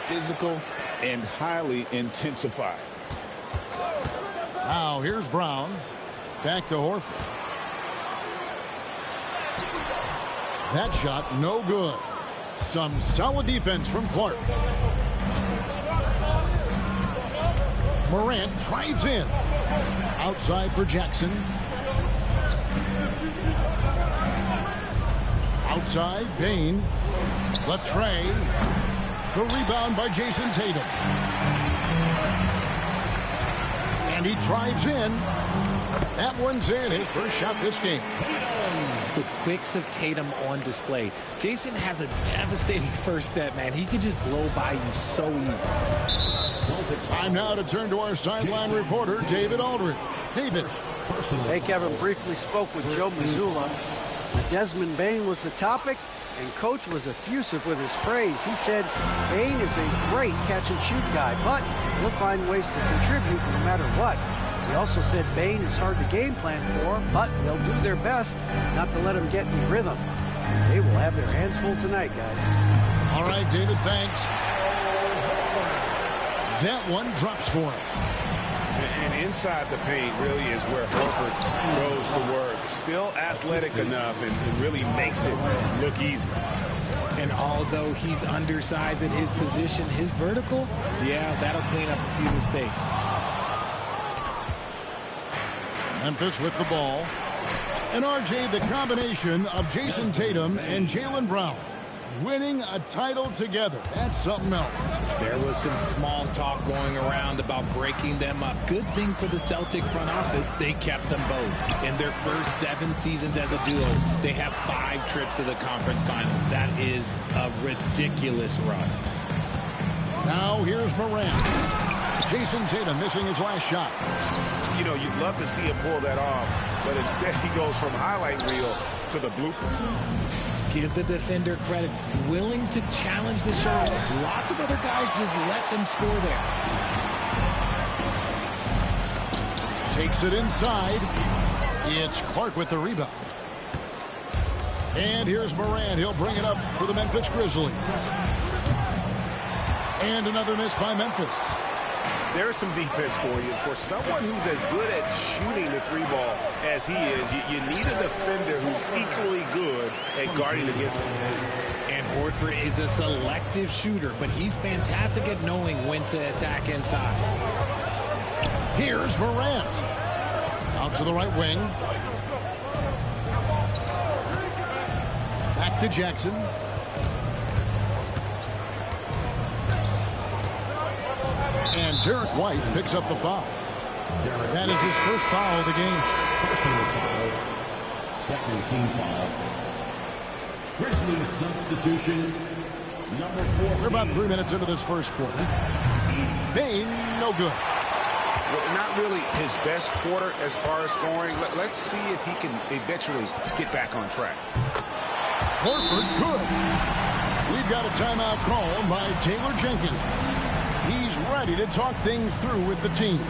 physical and highly intensified. Now here's Brown. Back to Horford. That shot no good. Some solid defense from Clark. Morant drives in. Outside for Jackson. Outside, Bane. Latrey. The rebound by Jason Tatum. And he drives in. That one's in. His first shot this game. The quicks of Tatum on display. Jason has a devastating first step, man. He can just blow by you so easy. Time now to turn to our sideline reporter, David Aldridge. David. Hey, Kevin, briefly spoke with Joe Mazzulla. Desmond Bane was the topic, and Coach was effusive with his praise. He said Bane is a great catch-and-shoot guy, but he'll find ways to contribute no matter what. He also said Bane is hard to game plan for, but they'll do their best not to let him get in rhythm. They will have their hands full tonight, guys. All right, David, thanks. That one drops for him. And inside the paint really is where Horford goes to work. Still athletic enough and really makes it look easy. And although he's undersized at his position, his vertical, yeah, that'll clean up a few mistakes. Memphis with the ball. And RJ, the combination of Jason Tatum and Jaylen Brown winning a title together. That's something else. There was some small talk going around about breaking them up. Good thing for the Celtic front office, they kept them both. In their first 7 seasons as a duo, they have 5 trips to the conference finals. That is a ridiculous run. Now here's Morant. Jason Tatum missing his last shot. You know, you'd love to see him pull that off, but instead he goes from highlight reel to the bloopers. Give the defender credit. Willing to challenge the shot. Lots of other guys just let them score there. Takes it inside. It's Clark with the rebound. And here's Morant. He'll bring it up for the Memphis Grizzlies. And another miss by Memphis. There's some defense for you. For someone who's as good at shooting the 3-ball as he is, you need a defender who's equally good at guarding against him. And Horford is a selective shooter, but he's fantastic at knowing when to attack inside. Here's Morant. Out to the right wing. Back to Jackson. And Derek White picks up the foul. That is his first foul of the game. Personal foul. Second team foul. Grizzlies substitution. Number 4. We're about 3 minutes into this first quarter. Bane, no good. Well, not really his best quarter as far as scoring. Let's see if he can eventually get back on track. Horford, good. We've got a timeout call by Taylor Jenkins. He's ready to talk things through with the team.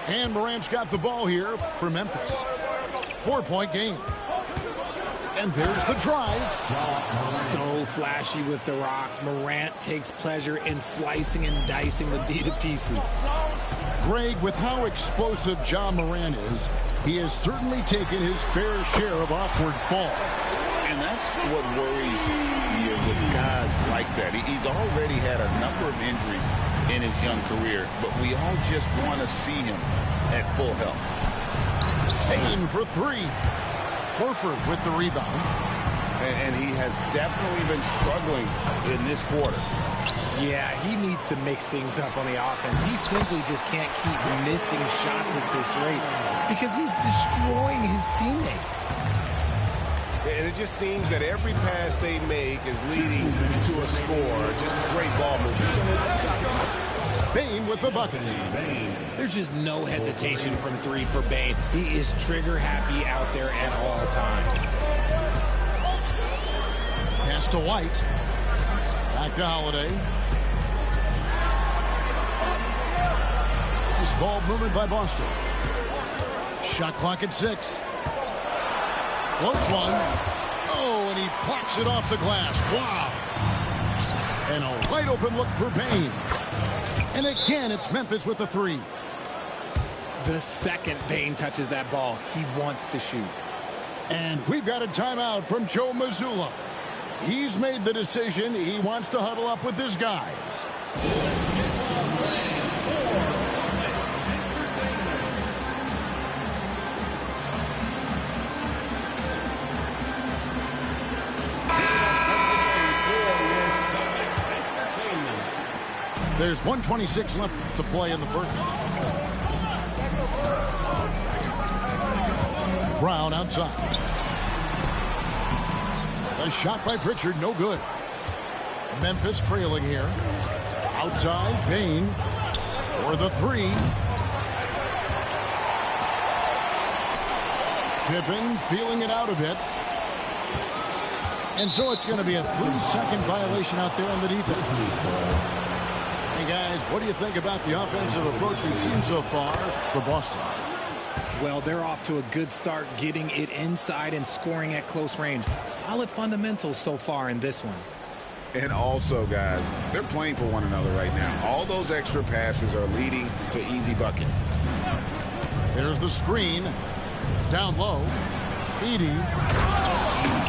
And Morant's got the ball here for Memphis. 4-point game. And there's the drive. So flashy with the rock. Morant takes pleasure in slicing and dicing the D to pieces. Greg, with how explosive Ja Morant is, he has certainly taken his fair share of awkward falls. And that's what worries you with guys like that. He's already had a number of injuries in his young career, but we all just want to see him at full health. Payne for 3. Horford with the rebound. And he has definitely been struggling in this quarter. Yeah, he needs to mix things up on the offense. He simply just can't keep missing shots at this rate because he's destroying his teammates. And it just seems that every pass they make is leading to a score. Just great ball movement. Bane with the bucket. There's just no hesitation from 3 for Bane. He is trigger happy out there at all times. Pass to White. Back to Holiday. This ball movement by Boston. Shot clock at 6. Floats one. Oh, and he blocks it off the glass. Wow. And a wide open look for Bane. And again, it's Memphis with the 3. The second Bane touches that ball, he wants to shoot. And we've got a timeout from Joe Mazzulla. He's made the decision. He wants to huddle up with his guys. There's 1:26 left to play in the first. Brown outside. A shot by Pritchard, no good. Memphis trailing here. Outside, Bane for the 3. Pippen feeling it out a bit. And so it's going to be a 3-second violation out there on the defense. Hey guys, what do you think about the offensive approach we've seen so far for Boston? Well, they're off to a good start getting it inside and scoring at close range. Solid fundamentals so far in this one. And also, guys, they're playing for one another right now. All those extra passes are leading to easy buckets. There's the screen. Down low. Edey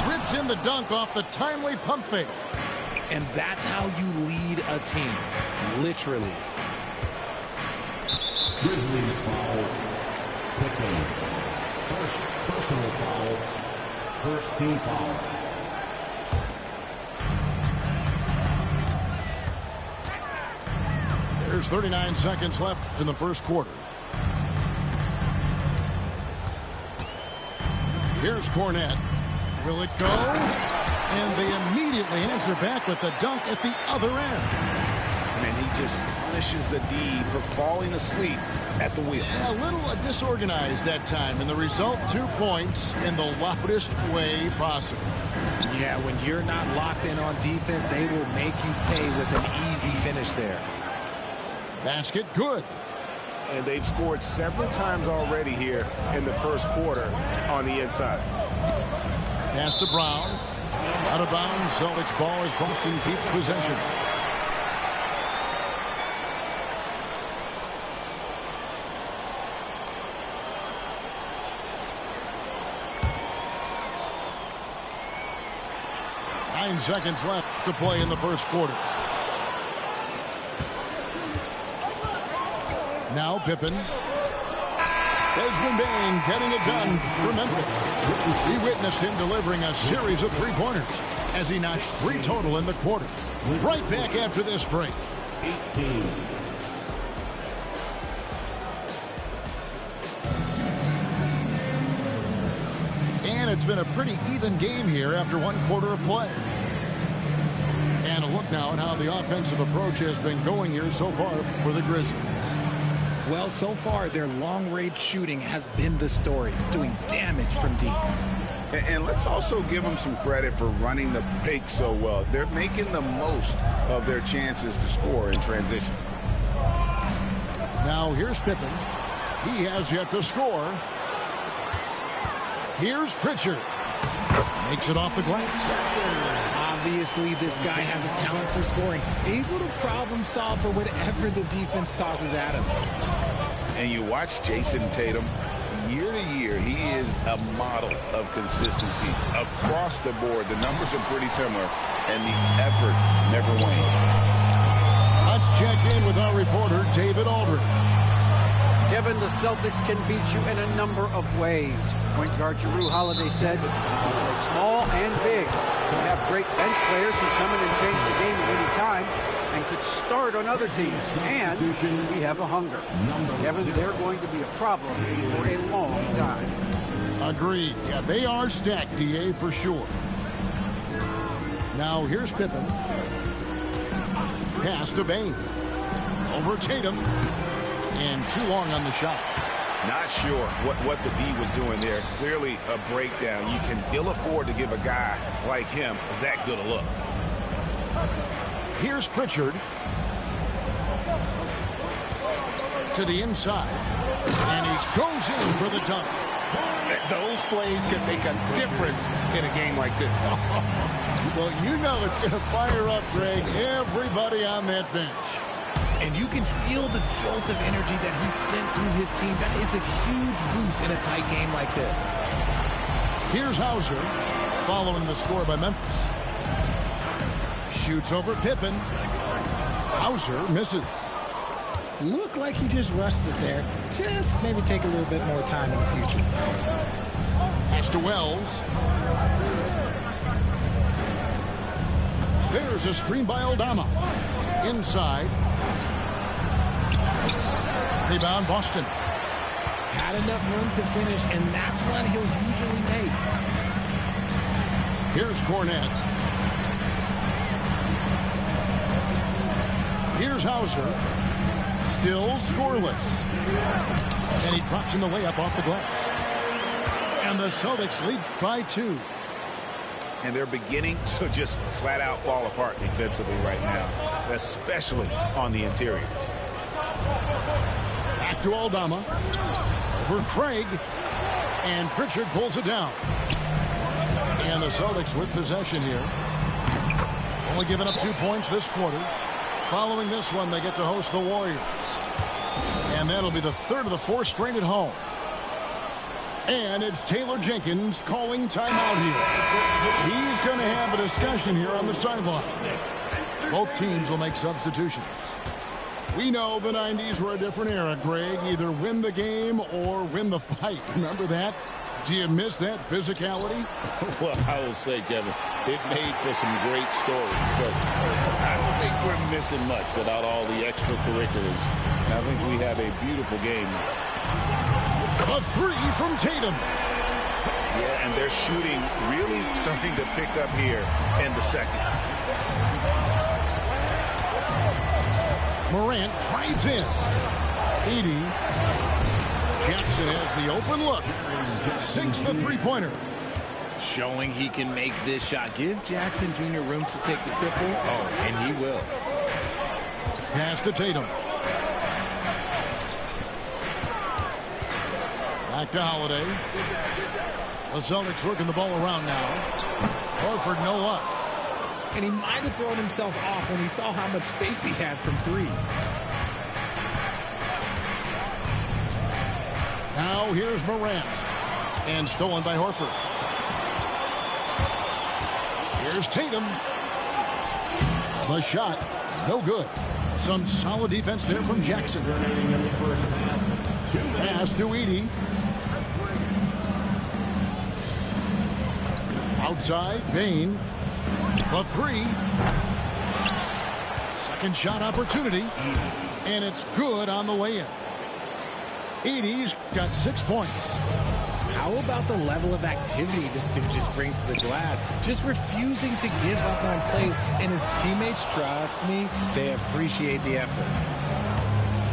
rips in the dunk off the timely pump fake. And that's how you lead a team. Literally. Grizzlies foul. Pippen. First personal foul. First team foul. There's 39 seconds left in the first quarter. Here's Cornette. Will it go? And they immediately answer back with the dunk at the other end. And he just punishes the D for falling asleep at the wheel. A little disorganized that time, and the result, 2 points in the loudest way possible. Yeah, when you're not locked in on defense, they will make you pay with an easy finish there. Basket good. And they've scored several times already here in the first quarter on the inside. Pass to Brown. Out of bounds. Celtics ball as Boston keeps possession. Nine seconds left to play in the first quarter. Now Pippen. Desmond Bane getting it done for Memphis. We witnessed him delivering a series of three-pointers as he notched 3 total in the quarter. Right back after this break. 18. And it's been a pretty even game here after 1 quarter of play. And a look now at how the offensive approach has been going here so far for the Grizzlies. Well, so far, their long-range shooting has been the story, doing damage from deep. And let's also give them some credit for running the break so well. They're making the most of their chances to score in transition. Now here's Pippen. He has yet to score. Here's Pritchard. Makes it off the glass. Obviously, this guy has a talent for scoring, able to problem solve for whatever the defense tosses at him. And you watch Jason Tatum, year to year, he is a model of consistency across the board. The numbers are pretty similar, and the effort never wanes. Let's check in with our reporter, David Aldridge. Kevin, the Celtics can beat you in a number of ways. Point guard Jrue Holiday said, small and big. We have great bench players who come in and change the game at any time and could start on other teams. And we have a hunger. Kevin, they're going to be a problem for a long time. Agreed. Yeah, they are stacked, DA, for sure. Now here's Pippen. Pass to Bane. Over Tatum. And too long on the shot. Not sure what the D was doing there. Clearly a breakdown. You can ill afford to give a guy like him that good a look. Here's Pritchard. To the inside. And he goes in for the dunk. Those plays can make a difference in a game like this. Well, you know it's going to fire up, Greg, everybody on that bench. And you can feel the jolt of energy that he sent through his team. That is a huge boost in a tight game like this. Here's Hauser, following the score by Memphis. Shoots over Pippen. Hauser misses. Looked like he just rushed it there. Just maybe take a little bit more time in the future. Pass to Wells. There's a screen by Aldama. Inside. Rebound, Boston. Had enough room to finish, and that's one he'll usually make. Here's Cornette. Here's Hauser. Still scoreless. And he drops in the layup off the glass. And the Celtics lead by 2. And they're beginning to just flat out fall apart defensively right now, especially on the interior. Back to Aldama. Over Craig. And Pritchard pulls it down. And the Celtics with possession here. Only giving up 2 points this quarter. Following this one, they get to host the Warriors. And that'll be the third of the 4 straight at home. And it's Taylor Jenkins calling timeout here. He's going to have a discussion here on the sideline. Both teams will make substitutions. We know the 90s were a different era, Greg. Either win the game or win the fight. Remember that? Do you miss that physicality? Well, I will say, Kevin, it made for some great stories, but I don't think we're missing much without all the extracurriculars. I think we have a beautiful game now. A 3 from Tatum. Yeah, and they're shooting really starting to pick up here in the second. Morant drives in. Edey. Jackson has the open look. Sinks the three-pointer. Showing he can make this shot. Give Jackson Jr. room to take the triple. Oh, and he will. Pass to Tatum. Back to Holiday. The Celtics working the ball around now. Horford no luck. And he might have thrown himself off when he saw how much space he had from 3. Now here's Morant. And stolen by Horford. Here's Tatum. The shot, no good. Some solid defense there from Jackson. Pass to Edey. Outside, Bane. The 3. Second shot opportunity. And it's good on the way in. Edey's got 6 points. How about the level of activity this dude just brings to the glass? Just refusing to give up on plays. And his teammates, trust me, they appreciate the effort.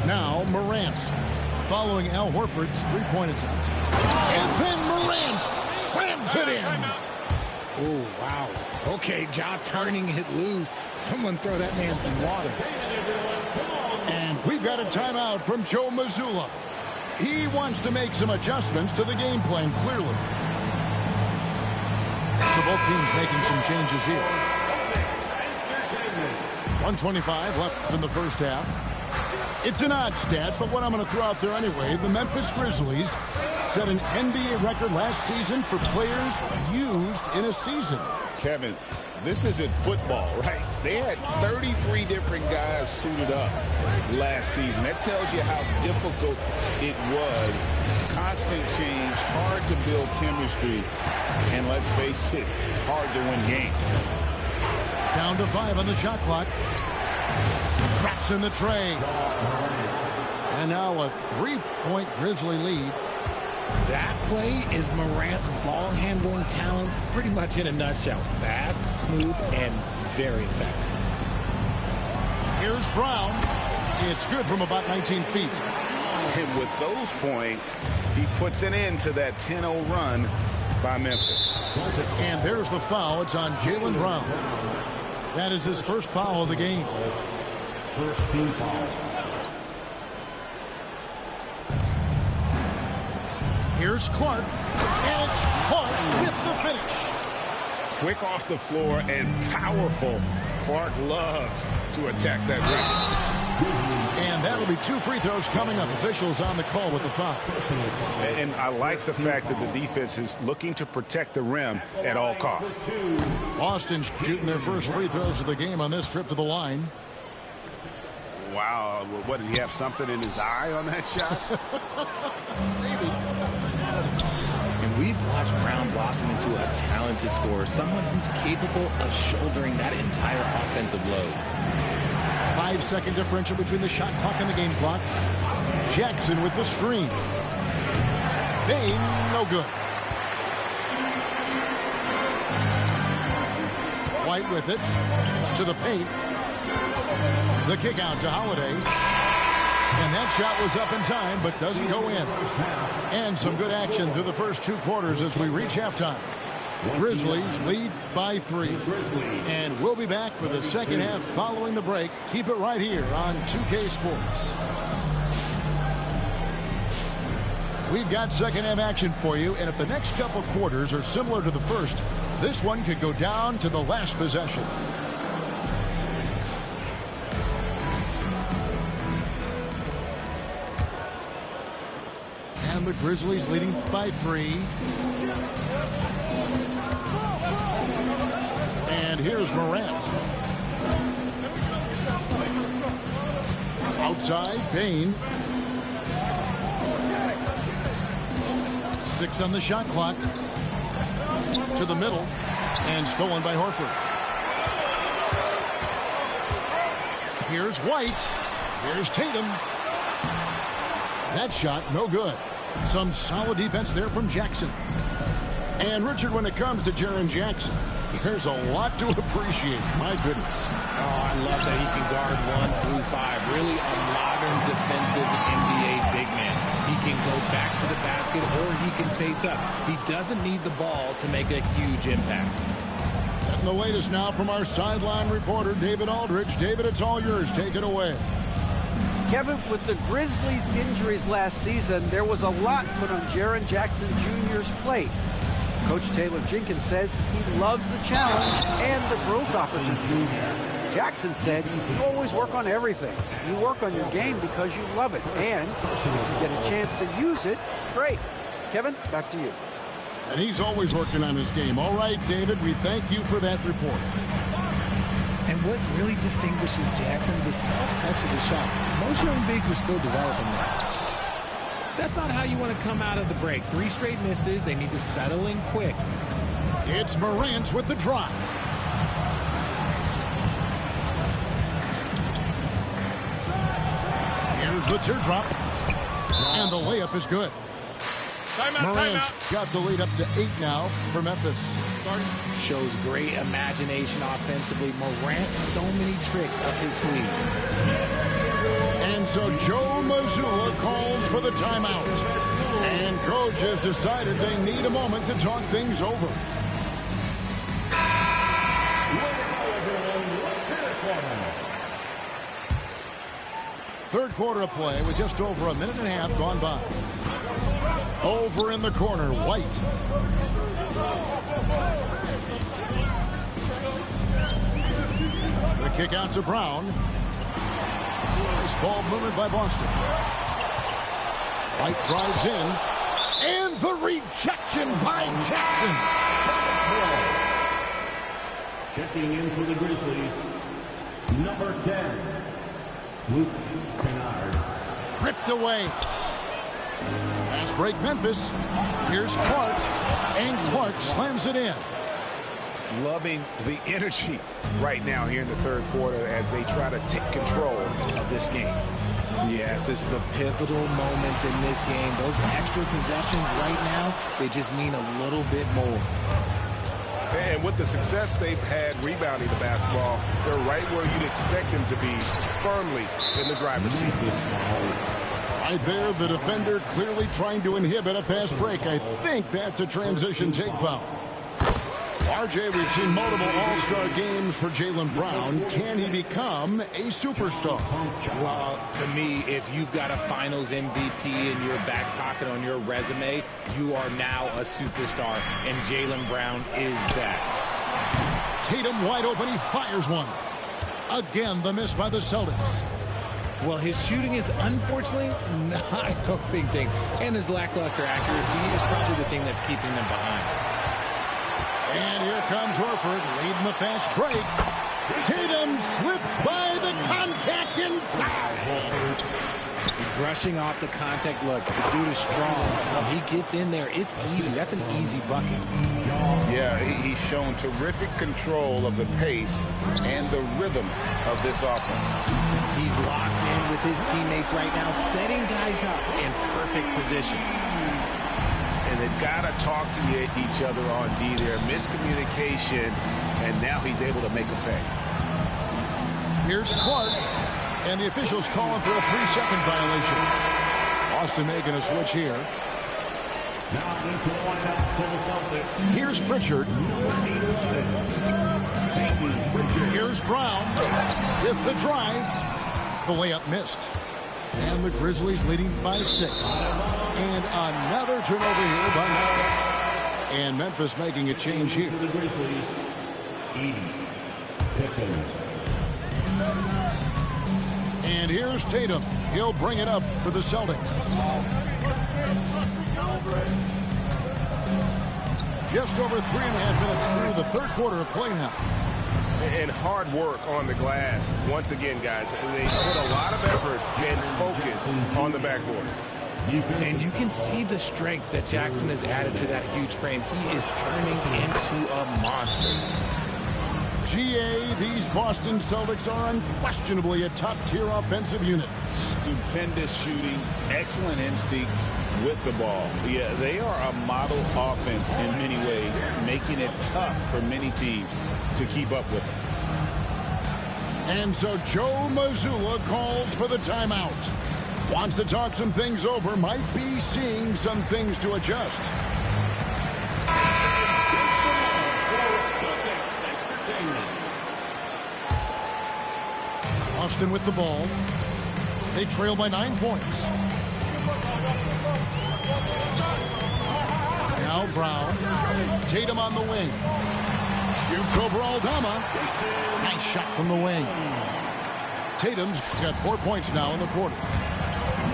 Now Morant, following Al Horford's three-point attempt. And then Morant slams it in. Oh, wow. Okay, jaw turning it loose. Someone throw that man some water. And we've got a timeout from Joe Mazzulla. He wants to make some adjustments to the game plan, clearly. So both teams making some changes here. 1:25 left in the first half. It's an odd stat, but what I'm going to throw out there anyway, the Memphis Grizzlies set an NBA record last season for players used in a season. Kevin, this isn't football, right? They had 33 different guys suited up last season. That tells you how difficult it was. Constant change, hard to build chemistry, and let's face it, hard to win games. Down to 5 on the shot clock. Drops in the tray. And now a 3-point Grizzly lead. That play is Morant's ball handling talents pretty much in a nutshell. Fast, smooth, and very effective. Here's Brown. It's good from about 19 feet. And with those points, he puts an end to that 10-0 run by Memphis. And there's the foul. It's on Jaylen Brown. That is his first foul of the game. First team foul. Here's Clark, and it's Clark with the finish. Quick off the floor and powerful. Clark loves to attack that rim. And that'll be 2 free throws coming up. Officials on the call with the foul. And I like the fact that the defense is looking to protect the rim at all costs. Boston shooting their first free throws of the game on this trip to the line. Wow, what, did he have something in his eye on that shot? Maybe. And we've watched Brown blossom into a talented scorer, someone who's capable of shouldering that entire offensive load. 5-second differential between the shot clock and the game clock. Jackson with the screen. Bain, no good. White with it to the paint. The kick out to Holiday. And that shot was up in time, but doesn't go in. And some good action through the first 2 quarters as we reach halftime. Grizzlies lead by 3. And we'll be back for the second half following the break. Keep it right here on 2K Sports. We've got second half action for you, and if the next couple quarters are similar to the first, this one could go down to the last possession. And the Grizzlies leading by 3. And here's Morant. Outside, Bain. 6 on the shot clock. To the middle. And stolen by Horford. Here's White. Here's Tatum. That shot, no good. Some solid defense there from Jackson. And Richard, when it comes to Jaren Jackson, there's a lot to appreciate. My goodness. Oh, I love that he can guard 1 through 5. Really a modern defensive NBA big man. He can go back to the basket or he can face up. He doesn't need the ball to make a huge impact. Getting the latest now from our sideline reporter, David Aldridge. David, it's all yours. Take it away. Kevin, with the Grizzlies' injuries last season, there was a lot put on Jaren Jackson Jr.'s plate. Coach Taylor Jenkins says he loves the challenge and the growth opportunity. Jackson said, you always work on everything. You work on your game because you love it. And if you get a chance to use it, great. Kevin, back to you. And he's always working on his game. All right, David, we thank you for that report. And what really distinguishes Jackson, the self-touch of the shot. Most young bigs are still developing that. That's not how you want to come out of the break. 3 straight misses. They need to settle in quick. It's Morant with the drive. Here's the teardrop. And the layup is good. Morant got the lead up to 8 now for Memphis. Shows great imagination offensively. Morant, so many tricks up his sleeve. And so Joe Mazzulla calls for the timeout. And coach has decided they need a moment to talk things over. Third quarter of play with just over a minute and a half gone by. Over in the corner, White. The kick out to Brown. Nice ball movement by Boston. White drives in. And the rejection by Jackson. Checking in for the Grizzlies, number 10, Luke Kennard. Ripped away. Fast break Memphis. Here's Clark. And Clark slams it in. Loving the energy right now here in the third quarter as they try to take control of this game. Yes, this is a pivotal moment in this game. Those extra possessions right now, they just mean a little bit more. And with the success they've had rebounding the basketball, they're right where you'd expect them to be, firmly in the driver's seat. Right there, the defender clearly trying to inhibit a fast break. I think that's a transition take foul. RJ, we've seen multiple all-star games for Jaylen Brown. Can he become a superstar? Well, to me, if you've got a finals MVP in your back pocket on your resume, you are now a superstar, and Jaylen Brown is that. Tatum wide open. He fires one. Again, the miss by the Celtics. Well, his shooting is unfortunately not a coping thing, and his lackluster accuracy is probably the thing that's keeping them behind. And here comes Horford leading the fast break. Tatum slips by the contact inside. Brushing off the contact. Look, the dude is strong. When he gets in there, it's easy. That's an easy bucket. Yeah, he's shown terrific control of the pace and the rhythm of this offense. He's locked in with his teammates right now, setting guys up in perfect position. And they've got to talk to each other on D there. Miscommunication, and now he's able to make a pay. Here's Clark, and the officials calling for a 3-second violation. Boston making a switch here. Now into the lineup for the Celtics. Here's Pritchard. Here's Brown with the drive. The layup missed. And the Grizzlies leading by 6. And another turnover here by Memphis. And Memphis making a change here. For the Grizzlies, Edey, Pippen. And here's Tatum. He'll bring it up for the Celtics. Just over 3.5 minutes through the third quarter of play now. And hard work on the glass. Once again, guys, they put a lot of effort and focus on the backboard. And you can see the strength that Jackson has added to that huge frame. He is turning into a monster. GA, these Boston Celtics are unquestionably a top-tier offensive unit. Stupendous shooting, excellent instincts with the ball. Yeah, they are a model offense in many ways, making it tough for many teams to keep up with them. And so Joe Mazzulla calls for the timeout. Wants to talk some things over, might be seeing some things to adjust. Austin with the ball. They trail by 9 points. Now Brown. Tatum on the wing. Shoots over Aldama. Nice shot from the wing. Tatum's got 4 points now in the quarter.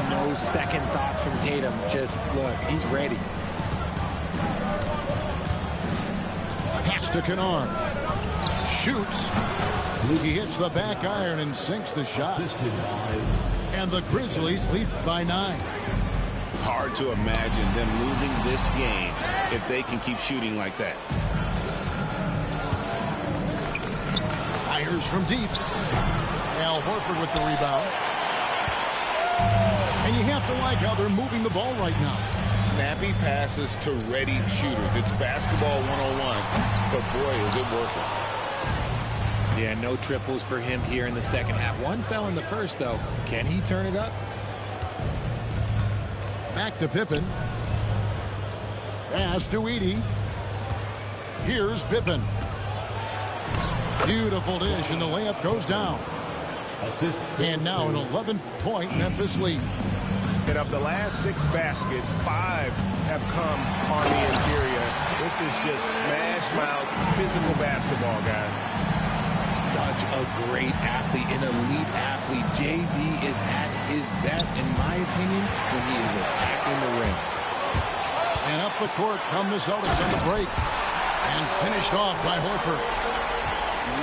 No second thoughts from Tatum. Just look, he's ready. Pass to Kennard. Shoots. He hits the back iron and sinks the shot. And the Grizzlies lead by 9. Hard to imagine them losing this game if they can keep shooting like that. Fires from deep. Al Horford with the rebound. And you have to like how they're moving the ball right now. Snappy passes to ready shooters. It's basketball 101, but boy, is it working. Yeah, no triples for him here in the second half. One fell in the first, though. Can he turn it up? Back to Pippen. Pass to Edey. Here's Pippen. Beautiful dish, and the layup goes down. And now an 11-point Memphis lead. And of the last 6 baskets, 5 have come on the interior. This is just smash-mouth physical basketball, guys. Such a great athlete, an elite athlete. JB is at his best, in my opinion, when he is attacking the rim. And up the court come the Celtics on the break. And finished off by Horford.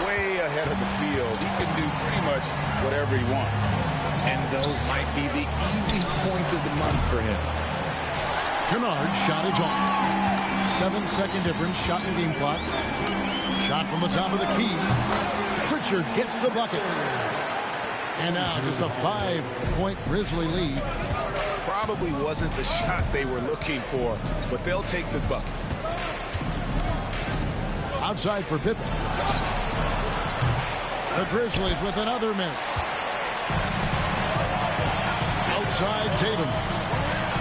Way ahead of the field. He can do pretty much whatever he wants. And those might be the easiest points of the month for him. Kennard's shot is off. 7-second difference, shot and game clock. Shot from the top of the key. Pritchard gets the bucket. And now just a 5-point Grizzly lead. Probably wasn't the shot they were looking for, but they'll take the bucket. Outside for Pippen. The Grizzlies with another miss. Outside Tatum.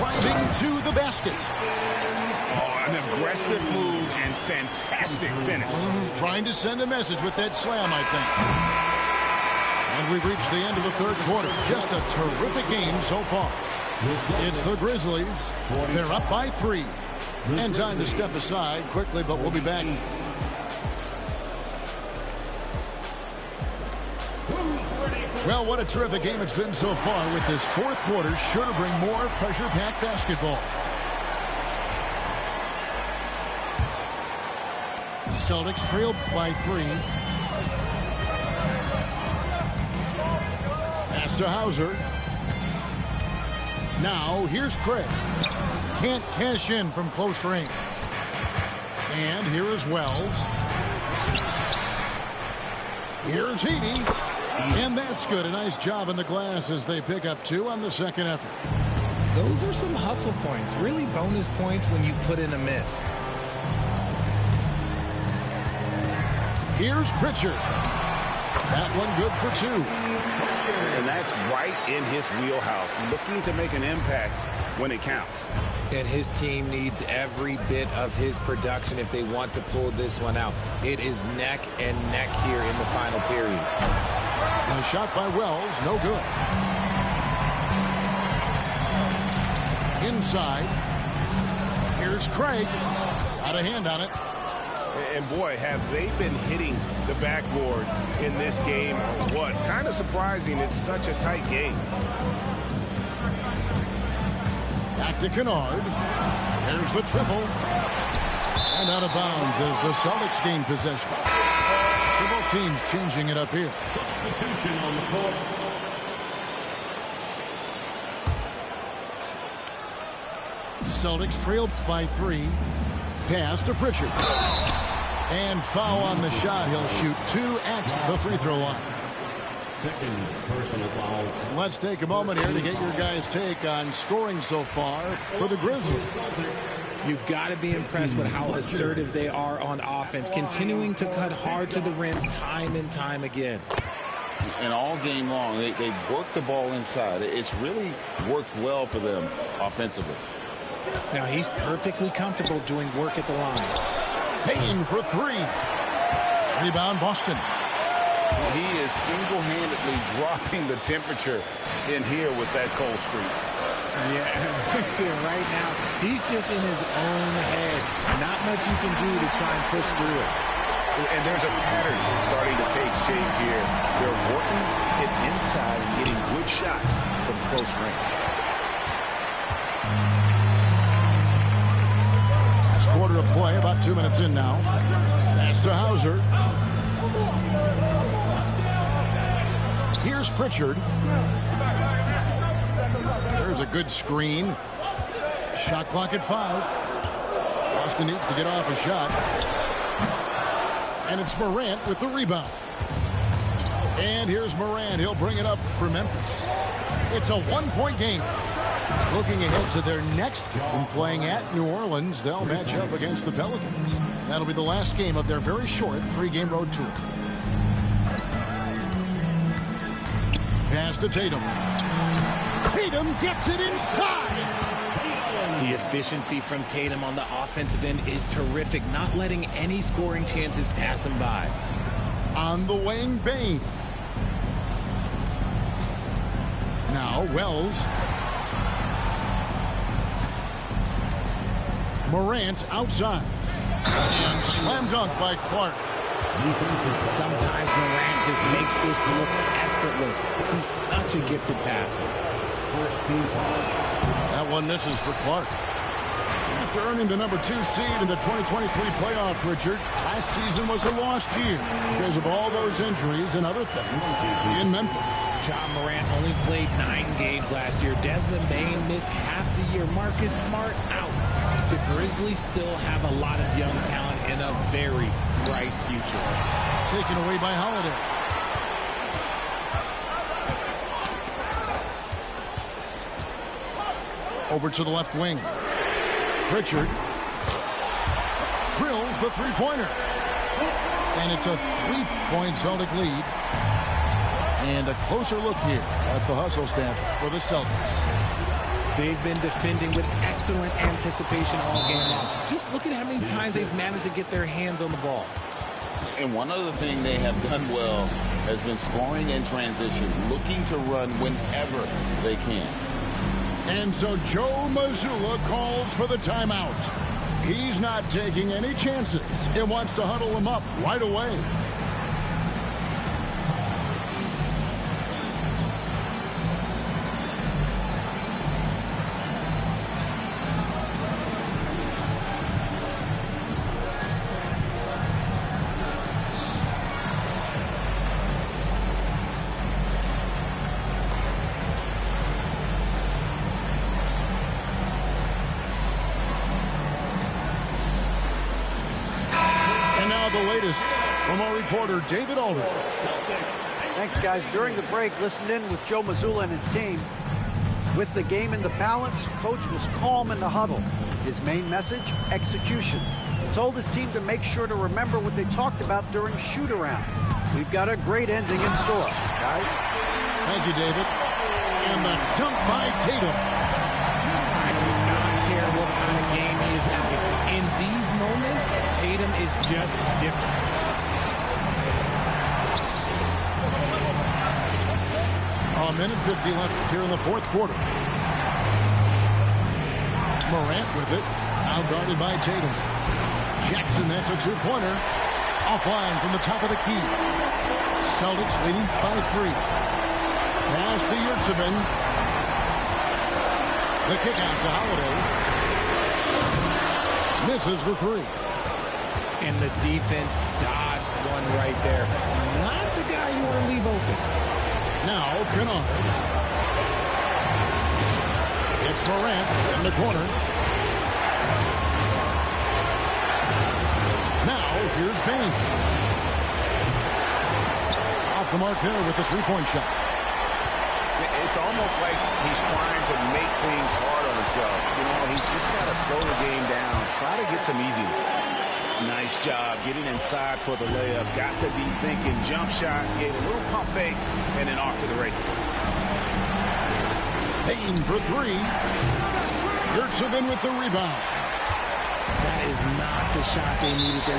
driving to the basket. Oh, an aggressive move and fantastic finish. Trying to send a message with that slam, I think. And we've reached the end of the third quarter. Just a terrific game so far. It's the Grizzlies. They're up by 3. And time to step aside quickly, but we'll be back. Well, what a terrific game it's been so far with this fourth quarter. Sure to bring more pressure-packed basketball. Celtics trail by 3. Pass to Hauser. Now, here's Craig. Can't cash in from close range. And here is Wells. Here's Heaney. And that's good. A nice job in the glass as they pick up 2 on the second effort. Those are some hustle points. Really bonus points when you put in a miss. Here's Pritchard. That one good for 2. And that's right in his wheelhouse. Looking to make an impact when it counts. And his team needs every bit of his production if they want to pull this one out. It is neck and neck here in the final period. A shot by Wells, no good. Inside. Here's Craig. Got a hand on it. And boy, have they been hitting the backboard in this game or what? Kind of surprising it's such a tight game. Back to Kennard. There's the triple. And out of bounds as the Celtics gain possession. So both teams changing it up here. Substitution on the court. Celtics trail by 3. Pass to Pritchard. And foul on the shot. He'll shoot 2 at the free throw line. Second personal foul. Let's take a moment here to get your guys' take on scoring so far for the Grizzlies. You've got to be impressed with how assertive they are on offense, continuing to cut hard to the rim time and time again. And all game long, they work the ball inside. It's really worked well for them offensively. Now he's perfectly comfortable doing work at the line. Payne for 3. Rebound Boston. He is single-handedly dropping the temperature in here with that cold streak. Yeah, right now, he's just in his own head. Not much you can do to try and push through it. And there's a pattern starting to take shape here. They're working it inside and getting good shots from close range. Last quarter of play, about 2 minutes in now. Pass to Hauser. Here's Pritchard. There's a good screen. Shot clock at 5. Boston needs to get off a shot. And it's Morant with the rebound. And here's Morant. He'll bring it up for Memphis. It's a 1-point game. Looking ahead to their next game, playing at New Orleans, they'll match up against the Pelicans. That'll be the last game of their very short 3-game road tour. Pass to Tatum. Tatum gets it inside. The efficiency from Tatum on the offensive end is terrific, not letting any scoring chances pass him by. On the wing, Bane. Now Wells. Morant outside. And slam dunk by Clark. Sometimes Morant just makes this look effortless. He's such a gifted passer. That one misses for Clark. After earning the number 2 seed in the 2023 playoffs, Richard, last season was a lost year because of all those injuries and other things in Memphis. John Morant only played 9 games last year. Desmond Bane missed half the year. Marcus Smart out. The Grizzlies still have a lot of young talent and a very bright future. Taken away by Holiday. Over to the left wing. Pritchard drills the three-pointer. And it's a 3-point Celtic lead. And a closer look here at the hustle stats for the Celtics. They've been defending with excellent anticipation all game long. Just look at how many times they've managed to get their hands on the ball. And one other thing they have done well has been scoring in transition, looking to run whenever they can. And so Joe Mazzulla calls for the timeout. He's not taking any chances and wants to huddle them up right away. The latest from our reporter, David Aldridge. Thanks, guys. During the break, listened in with Joe Mazzulla and his team. With the game in the balance, Coach was calm in the huddle. His main message, execution. He told his team to make sure to remember what they talked about during shoot-around. We've got a great ending in store, guys. Thank you, David. And the dunk by Tatum. I do not care what kind of game he is having. In these moments, Tatum is just different. A minute 50 left here in the fourth quarter. Morant with it. Now guarded by Tatum. Jackson, that's a two-pointer. Offline from the top of the key. Celtics leading by 3. Pass to Yurtseven. The kick out to Holiday. Misses the 3. And the defense dodged one right there. Not the guy you want to leave open. Now Kennard. It's Morant in the corner. Now here's Bane. Off the mark there with the three-point shot. It's almost like he's trying to make things hard on himself. You know, he's just got to slow the game down. Try to get some easiness. Nice job getting inside for the layup. Got to be thinking jump shot, gave a little pump fake, and then off to the races. Payne for 3. Yurtseven with the rebound. That is not the shot they needed there.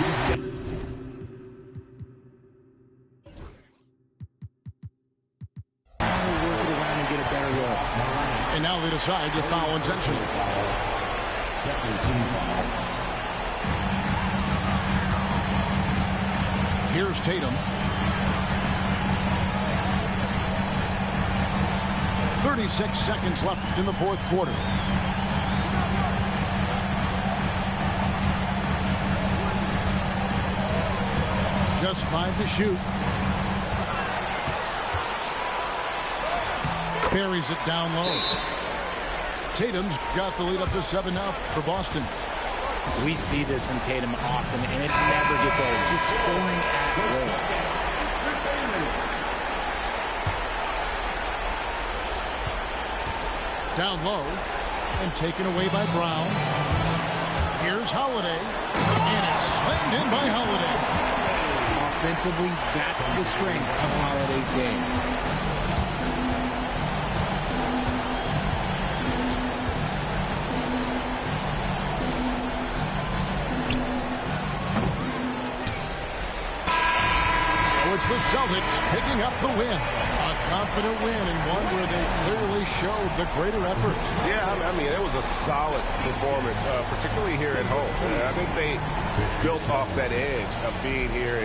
Work it around and get a better roll. And now they decide to foul intentionally. Here's Tatum. 36 seconds left in the fourth quarter. Just 5 to shoot. Buries it down low. Tatum's got the lead up to 7 now for Boston. We see this from Tatum often, and it never gets old. Just scoring at will. Down low and taken away by Brown. Here's Holiday, and it's slammed in by Holiday. Offensively, that's the strength of Holiday's game. It's the Celtics picking up the win. A confident win and one where they clearly showed the greater effort. Yeah, I mean, it was a solid performance, particularly here at home. I think they built off that edge of being here